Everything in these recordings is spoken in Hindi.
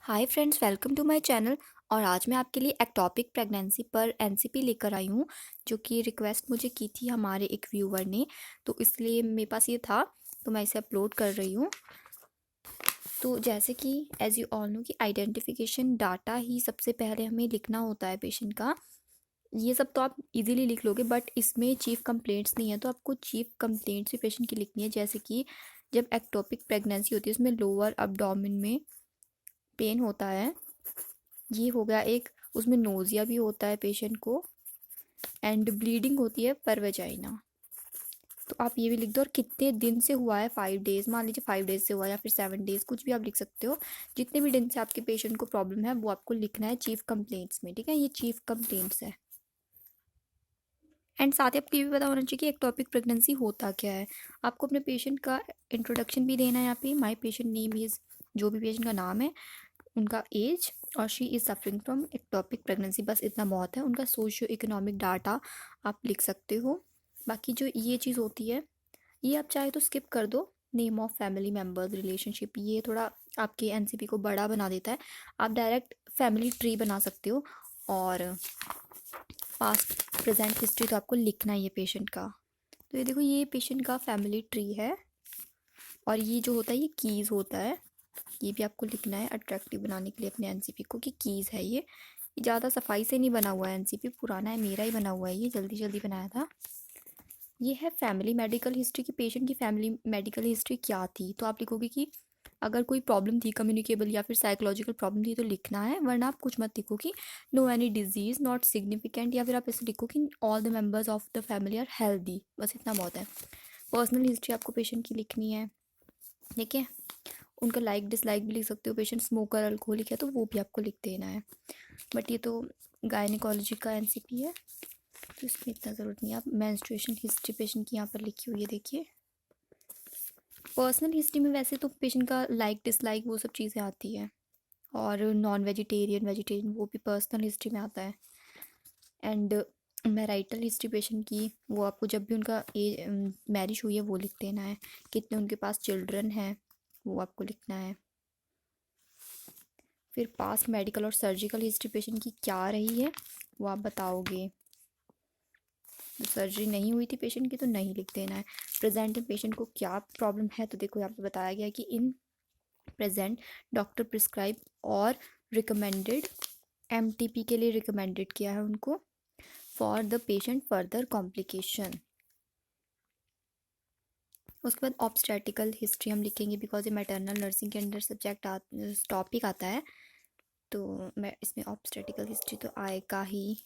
Hi friends, welcome to my channel. और आज मैं आपके लिए एक्टोपिक प्रेगनेंसी पर एनसीपी लेकर आई हूँ, जो कि रिक्वेस्ट मुझे की थी हमारे एक व्यूवर ने। तो इसलिए मेरे पास ये था, तो मैं इसे अपलोड कर रही हूँ। तो जैसे कि एज यू ऑल नो कि आइडेंटिफिकेशन डाटा ही सबसे पहले हमें लिखना होता है पेशेंट का। ये सब तो आप इजीली लिख लोगे, बट इसमें चीफ कंप्लेंट्स नहीं है, तो आपको चीफ कंप्लेंट्स भी पेशेंट की लिखनी है। जैसे कि जब एक्टोपिक प्रेगनेंसी होती है उसमें लोअर अब्डोमेन में पेन होता है, ये हो गया एक। उसमें नोज़िया भी होता है पेशेंट को, एंड ब्लीडिंग होती है पर वेजाइना। तो आप ये भी लिख दो, और कितने दिन से हुआ है, 5 डेज़, मान लीजिए 5 डेज़ से हुआ या फिर 7 डेज़, कुछ भी आप लिख सकते हो। जितने भी दिन से आपके पेशेंट को प्रॉब्लम है वो आपको लिखना है चीफ कंप्लेंट्स में, ठीक है। ये चीफ कंप्लेंट्स है। एंड साथ ही आपको ये भी पता होना चाहिए कि एक्टोपिक प्रेगनेंसी होता क्या है। आपको अपने पेशेंट का इंट्रोडक्शन भी देना है यहाँ पे। माई पेशेंट नेम इज़, जो भी पेशेंट का नाम है, उनका एज, और she is suffering from ectopic pregnancy, बस इतना बहुत है। उनका सोशियो इकोनॉमिक डाटा आप लिख सकते हो। बाकी जो ये चीज़ होती है, ये आप चाहे तो स्किप कर दो। Name of family members, relationship, ये थोड़ा आपके एनसीपी को बड़ा बना देता है। आप डायरेक्ट फैमिली ट्री बना सकते हो। और पास्ट प्रेजेंट हिस्ट्री तो आपको लिखना ही है पेशेंट का। तो ये देखो, ये पेशेंट का फैमिली ट्री है। और ये जो होता है ये कीज़ होता है, ये भी आपको लिखना है अट्रैक्टिव बनाने के लिए अपने एनसीपी को, कि कीज़ है ये। ज़्यादा सफाई से नहीं बना हुआ है एनसीपी, पुराना है, मेरा ही बना हुआ है, ये जल्दी जल्दी बनाया था। ये है फैमिली मेडिकल हिस्ट्री, की पेशेंट की फैमिली मेडिकल हिस्ट्री क्या थी। तो आप लिखोगे कि अगर कोई प्रॉब्लम थी, कम्युनिकेबल या फिर साइकोलॉजिकल प्रॉब्लम थी, तो लिखना है। वरना आप कुछ मत लिखो कि no any disease not significant, या फिर आप ऐसे लिखो कि all the members of the family are healthy, बस इतना बहुत है। पर्सनल हिस्ट्री आपको पेशेंट की लिखनी है, ठीक है। उनका लाइक डिसलाइक भी लिख सकते हो। पेशेंट स्मोकर, अल्कोहलिक है तो वो भी आपको लिख देना है। बट ये तो गायनेकोलॉजी का एनसीपी है, तो इसमें इतना ज़रूरत नहीं है। आप मेंस्ट्रुएशन हिस्ट्री पेशेंट की यहाँ पर लिखी हुई है, देखिए। पर्सनल हिस्ट्री में वैसे तो पेशेंट का लाइक डिसलाइक वो सब चीज़ें आती हैं, और नॉन वेजिटेरियन वेजिटेरियन वो भी पर्सनल हिस्ट्री में आता है। एंड मैरिटल हिस्ट्री पेशेंट की, वो आपको जब भी उनका एज मैरिज हुई है वो लिख देना है। कितने उनके पास चिल्ड्रन हैं वो आपको लिखना है। फिर पास्ट मेडिकल और सर्जिकल हिस्ट्री पेशेंट की क्या रही है वो आप बताओगे। सर्जरी नहीं हुई थी पेशेंट की तो नहीं लिख देना है। प्रेजेंट पेशेंट को क्या प्रॉब्लम है, तो देखो यहाँ पे बताया गया है कि इन प्रेजेंट डॉक्टर प्रिस्क्राइब और रिकमेंडेड, एमटीपी के लिए रिकमेंडेड किया है उनको, for the patient further complication. उसके बाद ऑब्स्टेटिकल हिस्ट्री हम लिखेंगे, बिकॉज ये मैटरनल नर्सिंग के अंडर सब्जेक्ट टॉपिक आता है, तो मैं इसमें ऑब्स्टेटिकल हिस्ट्री तो आएगा ही।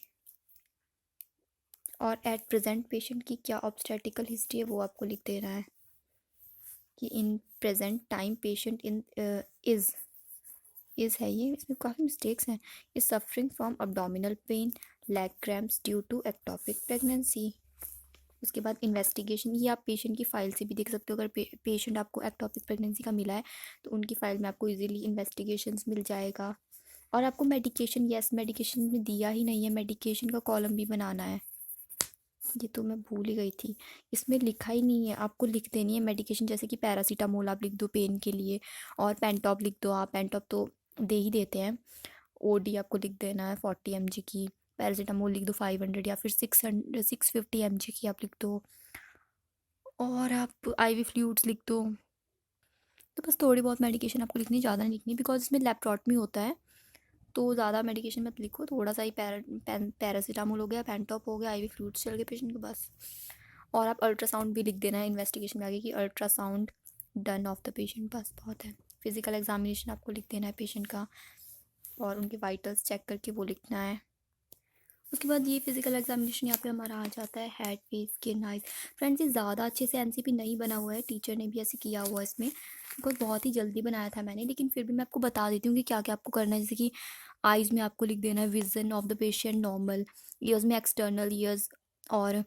और एट प्रेजेंट पेशेंट की क्या ऑब्स्टेटिकल हिस्ट्री है वो आपको लिख देना है, कि in present time patient in is है, ये इसमें काफ़ी मिस्टेक्स हैं। Is suffering from abdominal pain, leg cramps due to ectopic pregnancy. उसके बाद इन्वेस्टिगेशन, ये आप पेशेंट की फ़ाइल से भी देख सकते हो। अगर पेशेंट आपको एक्टोपिक प्रेगनेंसी का मिला है तो उनकी फ़ाइल में आपको इजीली इन्वेस्टिगेशंस मिल जाएगा। और आपको मेडिकेशन, यस मेडिकेशन में दिया ही नहीं है, मेडिकेशन का कॉलम भी बनाना है। ये तो मैं भूल ही गई थी, इसमें लिखा ही नहीं है, आपको लिख देनी है मेडिकेशन। जैसे कि पैरासीटामोल आप लिख दो पेन के लिए, और पेंटॉप लिख दो आप, पेंटॉप तो दे ही देते हैं। ओडी आपको लिख देना है 40 mg की। पैरासीटामोल लिख दो 500, या फिर 650 mg की आप लिख दो। और आप आईवी फ्लूइड्स लिख दो। तो बस थोड़ी बहुत मेडिकेशन आपको लिखनी, ज़्यादा नहीं लिखनी, बिकॉज इसमें लैप्रोटमी होता है, तो ज़्यादा मेडिकेशन मत लिखो। थोड़ा सा ही पैरासीटामोल हो गया, पेंटॉप हो गया, आईवी फ्लूइड्स चल गए पेशेंट को, बस। और आप अल्ट्रासाउंड भी लिख देना है इन्वेस्टिगेशन में आगे, कि ultrasound done of the patient, बस बहुत है। फिजिकल एग्जामिनेशन आपको लिख देना है पेशेंट का, और उनके वाइटल्स चेक करके वो लिखना है। उसके बाद ये फिजिकल एग्जामिनेशन यहाँ पे हमारा आ जाता है head, face, skin, eyes. Friends, ये ज़्यादा अच्छे से एनसीपी नहीं बना हुआ है, टीचर ने भी ऐसे किया हुआ है इसमें, बिकॉज बहुत ही जल्दी बनाया था मैंने, लेकिन फिर भी मैं आपको बता देती हूँ कि क्या क्या आपको करना है। जैसे कि आइज़ में आपको लिख देना है vision of the patient normal, years में एक्सटर्नल ईयर्स, और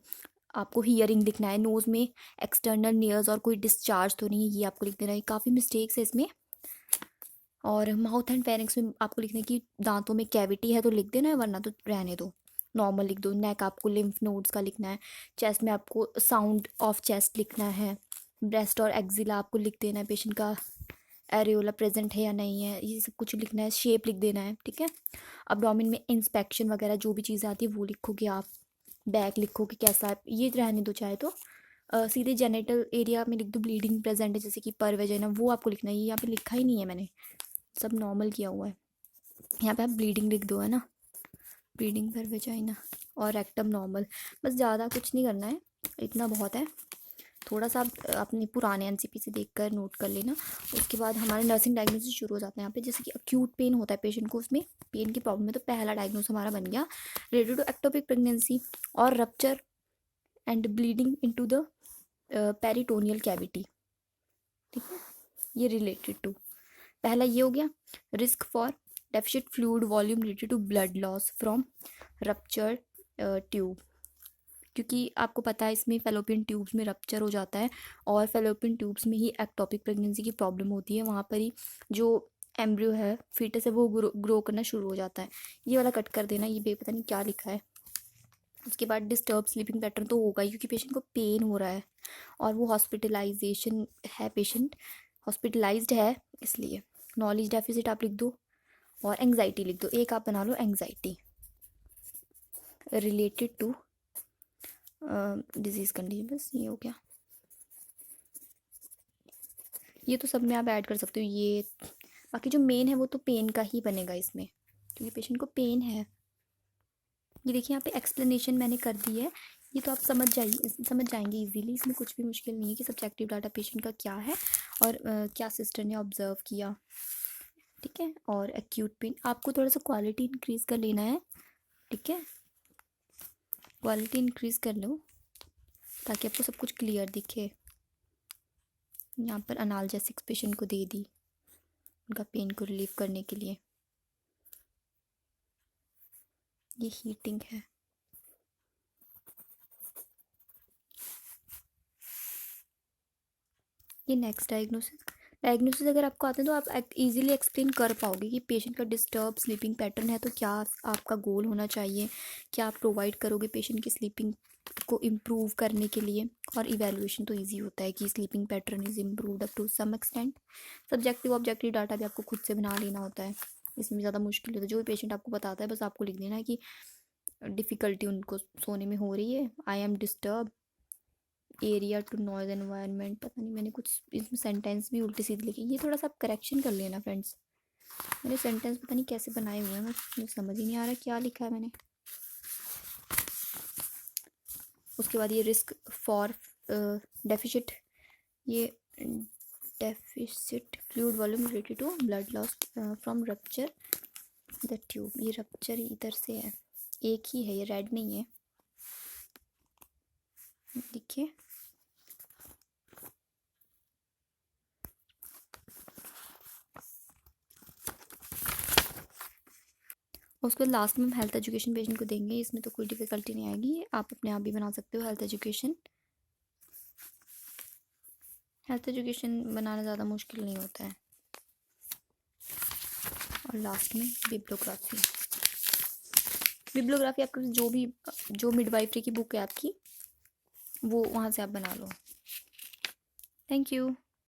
आपको हियरिंग लिखना है। नोज़ में एक्सटर्नल ईयर्स और कोई डिस्चार्ज तो नहीं है, ये आपको लिख देना है। काफ़ी मिस्टेक्स है इसमें। और माउथ एंड फेरिंग्स में आपको लिखना है कि दांतों में कैविटी है तो लिख देना है, वरना तो रहने दो, नॉर्मल लिख दो। नेक आपको लिम्फ नोड्स का लिखना है। चेस्ट में आपको साउंड ऑफ चेस्ट लिखना है। ब्रेस्ट और एक्जिला आपको लिख देना है पेशेंट का एरियोला प्रेजेंट है या नहीं है, ये सब कुछ लिखना है, शेप लिख देना है, ठीक है। अब्डोमेन में इंस्पेक्शन वगैरह जो भी चीज़ें आती है वो लिखोगे आप, बैक लिखोगे कैसा है, ये रहने दो चाहे तो। सीधे जेनिटल एरिया में लिख दो ब्लीडिंग प्रेजेंट है, जैसे कि पर वेजाइना, वो आपको लिखना है। ये यहाँ पे लिखा ही नहीं है मैंने, सब नॉर्मल किया हुआ है। यहाँ पे आप ब्लीडिंग लिख दो, है ना, ब्लीडिंग पर वेजाइना, और रेक्टम नॉर्मल। बस ज़्यादा कुछ नहीं करना है, इतना बहुत है। थोड़ा सा आप अपने पुराने एनसीपी से देखकर नोट कर लेना। उसके बाद हमारे नर्सिंग डायग्नोसिस शुरू हो जाते हैं यहाँ पे। जैसे कि अक्यूट पेन होता है पेशेंट को, उसमें पेन की प्रॉब्लम है, तो पहला डायग्नोस हमारा बन गया रिलेटेड टू एक्टोपिक प्रेगनेंसी और rupture and bleeding into the peritoneal cavity, ठीक है। ये रिलेटेड टू पहला ये हो गया। Risk for deficit fluid volume related to blood loss from rupture tube, क्योंकि आपको पता है इसमें फेलोपियन ट्यूब्स में रप्चर हो जाता है, और फेलोपियन ट्यूब्स में ही एक्टोपिक प्रेगनेंसी की प्रॉब्लम होती है। वहाँ पर ही जो एम्ब्रियो है, फीटस है, वो ग्रो करना शुरू हो जाता है। ये वाला कट कर देना, ये पता नहीं क्या लिखा है। उसके बाद डिस्टर्ब स्लीपिंग पैटर्न तो होगा ही, क्योंकि पेशेंट को पेन हो रहा है और वो हॉस्पिटलाइजेशन है, पेशेंट हॉस्पिटलाइज्ड है, इसलिए। नॉलेज डेफिसिट आप लिख दो, और एंग्जाइटी लिख दो, एक आप बना लो anxiety related to disease condition. बस ये हो गया। ये तो सब में आप ऐड कर सकते हो, ये बाकी जो मेन है वो तो पेन का ही बनेगा इसमें, क्योंकि पेशेंट को पेन है। ये देखिए यहाँ पे एक्सप्लेनेशन मैंने कर दी है, ये तो आप समझ जाएंगे इजीली। इसमें कुछ भी मुश्किल नहीं है कि सब्जेक्टिव डाटा पेशेंट का क्या है और क्या सिस्टर ने ऑब्जर्व किया, ठीक है। और एक्यूट पेन आपको थोड़ा सा क्वालिटी इंक्रीज़ कर लेना है, ठीक है। क्वालिटी इंक्रीज़ कर लो ताकि आपको सब कुछ क्लियर दिखे। यहाँ पर अनाल्जेसिक्स पेशेंट को दे दी उनका पेन को रिलीव करने के लिए। ये हीटिंग है। ये नेक्स्ट डायग्नोसिस अगर आपको आते हैं तो आप इजीली एक्सप्लेन कर पाओगे कि पेशेंट का डिस्टर्ब स्लीपिंग पैटर्न है, तो क्या आपका गोल होना चाहिए, क्या आप प्रोवाइड करोगे पेशेंट की स्लीपिंग को इम्प्रूव करने के लिए। और इवैल्यूएशन तो इजी होता है कि sleeping pattern is improved up to some extent. Subjective objective data भी आपको खुद से बना लेना होता है, इसमें ज़्यादा मुश्किल होता है। जो भी पेशेंट आपको बताता है बस आपको लिख देना है कि डिफ़िकल्टी उनको सोने में हो रही है, I am disturb, area to noise environment, पता नहीं मैंने कुछ इसमें सेंटेंस भी उल्टी सीधी लिखी। ये थोड़ा सा आप करेक्शन कर लेना फ्रेंड्स, मैंने सेंटेंस पता नहीं कैसे बनाए हुए हैं, मुझे समझ ही नहीं आ रहा क्या लिखा है मैंने। उसके बाद ये रिस्क फॉर डेफिशिट, ये deficit fluid volume related to blood loss from rupture the tube. ये रप्चर इधर से है, एक ही है, ये रेड नहीं है, देखिए। उसके बाद लास्ट में हम हेल्थ एजुकेशन पेशेंट को देंगे, इसमें तो कोई डिफ़िकल्टी नहीं आएगी, आप अपने आप भी बना सकते हो हेल्थ एजुकेशन। हेल्थ एजुकेशन बनाना ज़्यादा मुश्किल नहीं होता है। और लास्ट में बिब्लियोग्राफी। बिब्लियोग्राफी आपके जो मिडवाइफरी की बुक है आपकी, वो वहाँ से आप बना लो। Thank you.